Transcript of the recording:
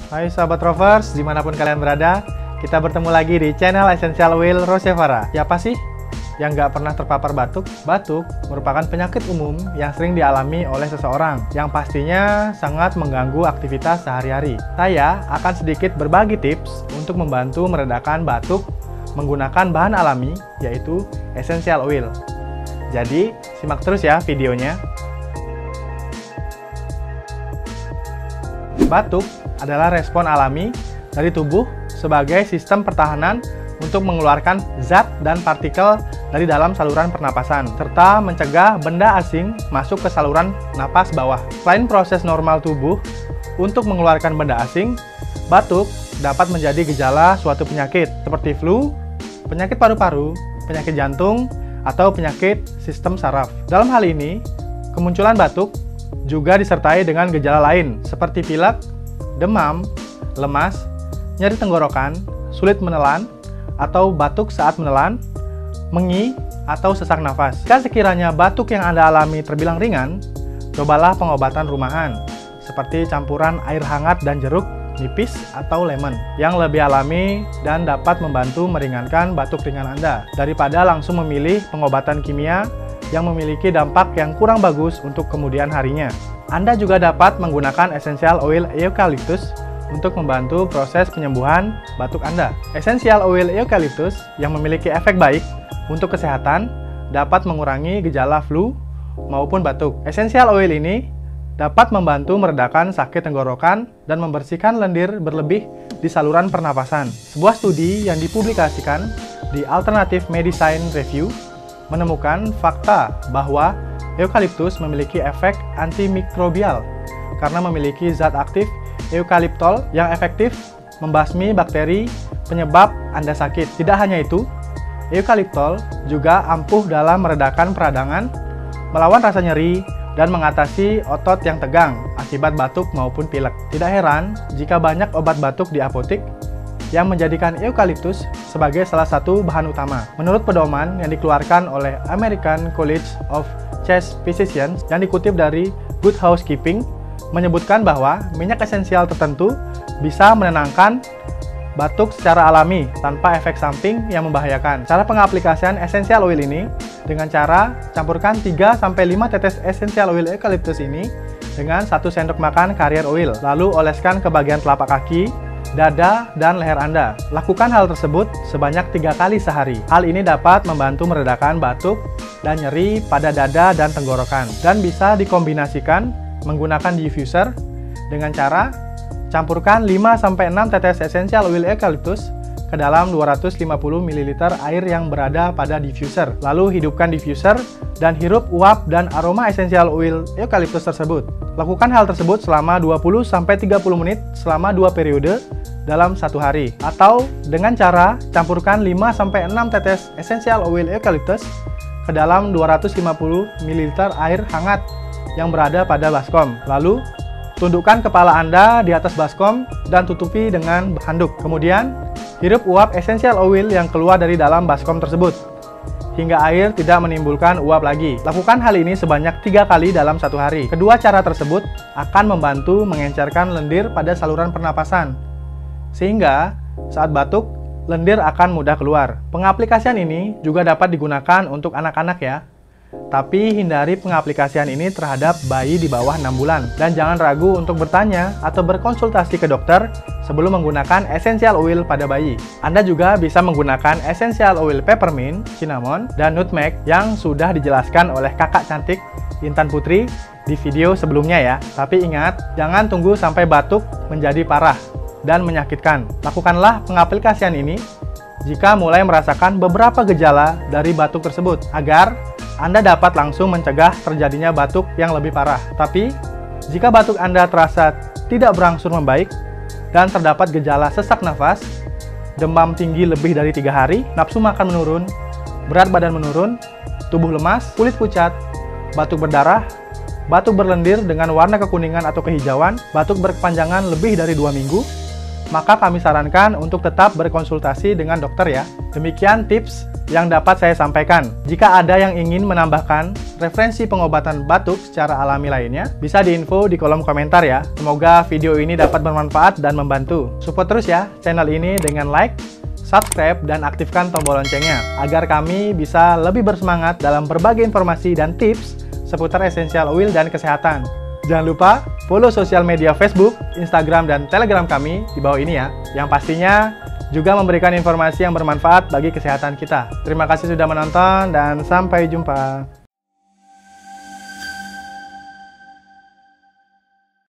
Hai sahabat rovers, dimanapun kalian berada, kita bertemu lagi di channel Essential Oil Rosevara. Siapa sih yang nggak pernah terpapar batuk? Batuk merupakan penyakit umum yang sering dialami oleh seseorang, yang pastinya sangat mengganggu aktivitas sehari-hari. Saya akan sedikit berbagi tips untuk membantu meredakan batuk menggunakan bahan alami, yaitu essential oil. Jadi, simak terus ya videonya. Batuk adalah respon alami dari tubuh sebagai sistem pertahanan untuk mengeluarkan zat dan partikel dari dalam saluran pernapasan, serta mencegah benda asing masuk ke saluran napas bawah. Selain proses normal tubuh untuk mengeluarkan benda asing, batuk dapat menjadi gejala suatu penyakit seperti flu, penyakit paru-paru, penyakit jantung, atau penyakit sistem saraf. Dalam hal ini, kemunculan batuk juga disertai dengan gejala lain seperti pilek, demam, lemas, nyeri tenggorokan, sulit menelan, atau batuk saat menelan, mengi, atau sesak nafas. Jika sekiranya batuk yang Anda alami terbilang ringan, cobalah pengobatan rumahan seperti campuran air hangat dan jeruk nipis atau lemon yang lebih alami dan dapat membantu meringankan batuk ringan Anda daripada langsung memilih pengobatan kimia yang memiliki dampak yang kurang bagus untuk kemudian harinya. Anda juga dapat menggunakan essential oil eucalyptus untuk membantu proses penyembuhan batuk Anda. Essential oil eucalyptus yang memiliki efek baik untuk kesehatan dapat mengurangi gejala flu maupun batuk. Essential oil ini dapat membantu meredakan sakit tenggorokan dan membersihkan lendir berlebih di saluran pernapasan. Sebuah studi yang dipublikasikan di Alternative Medicine Review menemukan fakta bahwa eukaliptus memiliki efek antimikrobial karena memiliki zat aktif eukaliptol yang efektif membasmi bakteri penyebab Anda sakit. Tidak hanya itu, eukaliptol juga ampuh dalam meredakan peradangan, melawan rasa nyeri, dan mengatasi otot yang tegang akibat batuk maupun pilek. Tidak heran jika banyak obat batuk di apotik yang menjadikan eukaliptus sebagai salah satu bahan utama. Menurut pedoman yang dikeluarkan oleh American College of Chest Physicians yang dikutip dari Good Housekeeping, menyebutkan bahwa minyak esensial tertentu bisa menenangkan batuk secara alami tanpa efek samping yang membahayakan. Cara pengaplikasian essential oil ini dengan cara campurkan 3-5 tetes essential oil eukaliptus ini dengan 1 sendok makan carrier oil, lalu oleskan ke bagian telapak kaki, dada, dan leher Anda. Lakukan hal tersebut sebanyak 3 kali sehari. Hal ini dapat membantu meredakan batuk dan nyeri pada dada dan tenggorokan, dan bisa dikombinasikan menggunakan diffuser dengan cara campurkan 5-6 tetes essential oil eukaliptus ke dalam 250 ml air yang berada pada diffuser. Lalu hidupkan diffuser dan hirup uap dan aroma essential oil eukaliptus tersebut. Lakukan hal tersebut selama 20-30 menit selama 2 periode dalam 1 hari. Atau dengan cara campurkan 5-6 tetes essential oil eukaliptus ke dalam 250 ml air hangat yang berada pada baskom. Lalu tundukkan kepala Anda di atas baskom dan tutupi dengan handuk. Kemudian hirup uap essential oil yang keluar dari dalam baskom tersebut hingga air tidak menimbulkan uap lagi. Lakukan hal ini sebanyak 3 kali dalam 1 hari. Kedua cara tersebut akan membantu mengencerkan lendir pada saluran pernapasan, sehingga saat batuk, lendir akan mudah keluar. Pengaplikasian ini juga dapat digunakan untuk anak-anak ya. Tapi hindari pengaplikasian ini terhadap bayi di bawah 6 bulan. Dan jangan ragu untuk bertanya atau berkonsultasi ke dokter sebelum menggunakan essential oil pada bayi. Anda juga bisa menggunakan essential oil peppermint, cinnamon, dan nutmeg yang sudah dijelaskan oleh kakak cantik Intan Putri di video sebelumnya ya. Tapi ingat, jangan tunggu sampai batuk menjadi parah dan menyakitkan. Lakukanlah pengaplikasian ini jika mulai merasakan beberapa gejala dari batuk tersebut, agar Anda dapat langsung mencegah terjadinya batuk yang lebih parah. Tapi, jika batuk Anda terasa tidak berangsur membaik dan terdapat gejala sesak nafas, demam tinggi lebih dari 3 hari, nafsu makan menurun, berat badan menurun, tubuh lemas, kulit pucat, batuk berdarah, batuk berlendir dengan warna kekuningan atau kehijauan, batuk berkepanjangan lebih dari 2 minggu, maka kami sarankan untuk tetap berkonsultasi dengan dokter ya. Demikian tips yang dapat saya sampaikan. Jika ada yang ingin menambahkan referensi pengobatan batuk secara alami lainnya, bisa diinfo di kolom komentar ya. Semoga video ini dapat bermanfaat dan membantu. Support terus ya channel ini dengan like, subscribe, dan aktifkan tombol loncengnya agar kami bisa lebih bersemangat dalam berbagi informasi dan tips seputar essential oil dan kesehatan. Jangan lupa follow sosial media Facebook, Instagram, dan Telegram kami di bawah ini ya, yang pastinya juga memberikan informasi yang bermanfaat bagi kesehatan kita. Terima kasih sudah menonton dan sampai jumpa.